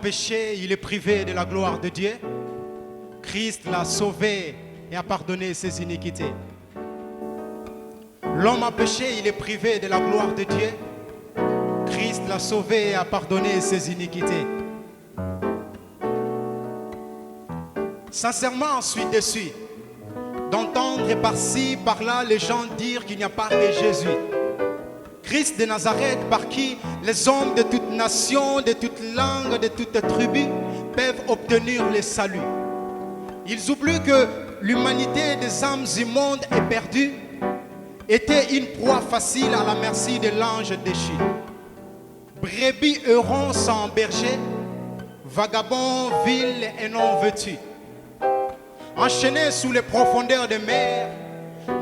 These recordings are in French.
péché, il est privé de la gloire de Dieu. Christ l'a sauvé et a pardonné ses iniquités. L'homme a péché, il est privé de la gloire de Dieu. Christ l'a sauvé et a pardonné ses iniquités. Sincèrement, je suis déçu d'entendre par-ci, par-là, les gens dire qu'il n'y a pas que Jésus. Christ de Nazareth, par qui les hommes de toute nation, de toute langue, de toute tribu peuvent obtenir le salut. Ils oublient que l'humanité des âmes immondes et perdues était une proie facile à la merci de l'ange déchu. Brebis errant sans berger, vagabonds vils et non vêtus. Enchaînés sous les profondeurs des mers,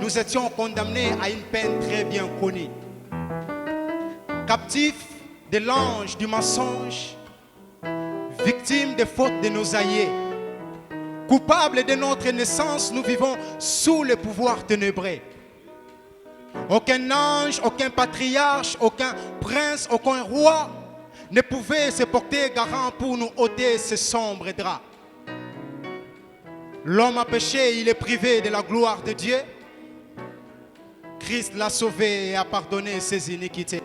nous étions condamnés à une peine très bien connue. Captifs de l'ange du mensonge, victimes des fautes de nos aïeux, coupables de notre naissance, nous vivons sous le pouvoir ténébreux. Aucun ange, aucun patriarche, aucun prince, aucun roi ne pouvait se porter garant pour nous ôter ces sombres draps. L'homme a péché, il est privé de la gloire de Dieu. Christ l'a sauvé et a pardonné ses iniquités.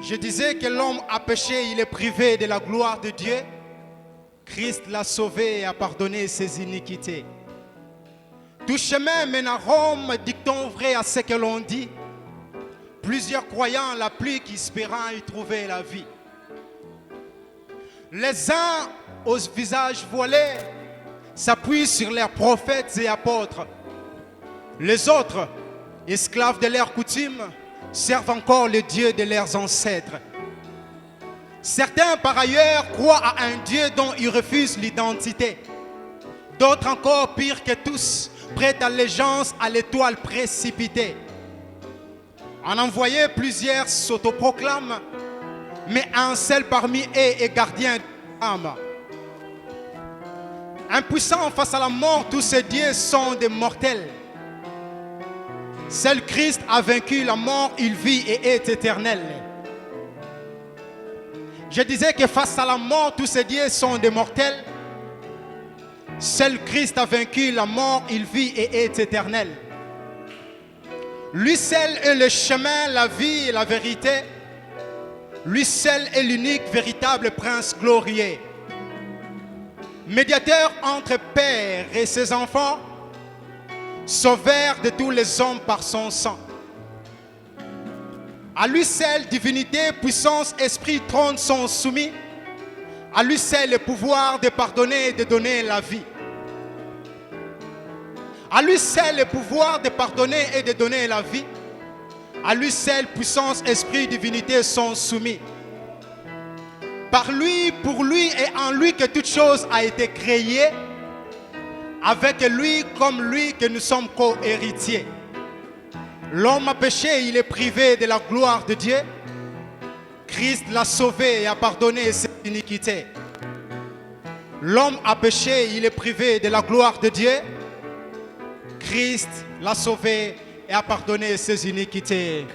Je disais que l'homme a péché, il est privé de la gloire de Dieu. Christ l'a sauvé et a pardonné ses iniquités. Tout chemin mène à Rome, dictons vrai à ce que l'on dit. Plusieurs croyants l'appliquent, espérant y trouver la vie. Les uns, aux visages voilés, s'appuient sur leurs prophètes et apôtres. Les autres, esclaves de leurs coutumes, servent encore le Dieu de leurs ancêtres. Certains, par ailleurs, croient à un Dieu dont ils refusent l'identité. D'autres encore, pire que tous, prêtent allégeance à l'étoile précipitée. En envoyé, plusieurs s'autoproclament, mais un seul parmi eux est gardien de l'âme. Impuissants face à la mort, tous ces dieux sont des mortels. Seul Christ a vaincu la mort, il vit et est éternel. Je disais que face à la mort, tous ces dieux sont des mortels. Seul Christ a vaincu la mort, il vit et est éternel. Lui seul est le chemin, la vie et la vérité. Lui seul est l'unique véritable prince glorieux. Médiateur entre Père et ses enfants, sauveur de tous les hommes par son sang. À lui seul, divinité, puissance, esprit, trône sont soumis. À lui seul, le pouvoir de pardonner et de donner la vie. À lui seul, le pouvoir de pardonner et de donner la vie. À lui seul, puissance, esprit, divinité sont soumis. Par lui, pour lui et en lui que toute chose a été créée. Avec lui, comme lui, que nous sommes co-héritiers. L'homme a péché, il est privé de la gloire de Dieu. Christ l'a sauvé et a pardonné ses iniquités. L'homme a péché, il est privé de la gloire de Dieu. Christ l'a sauvé et a pardonné ses iniquités.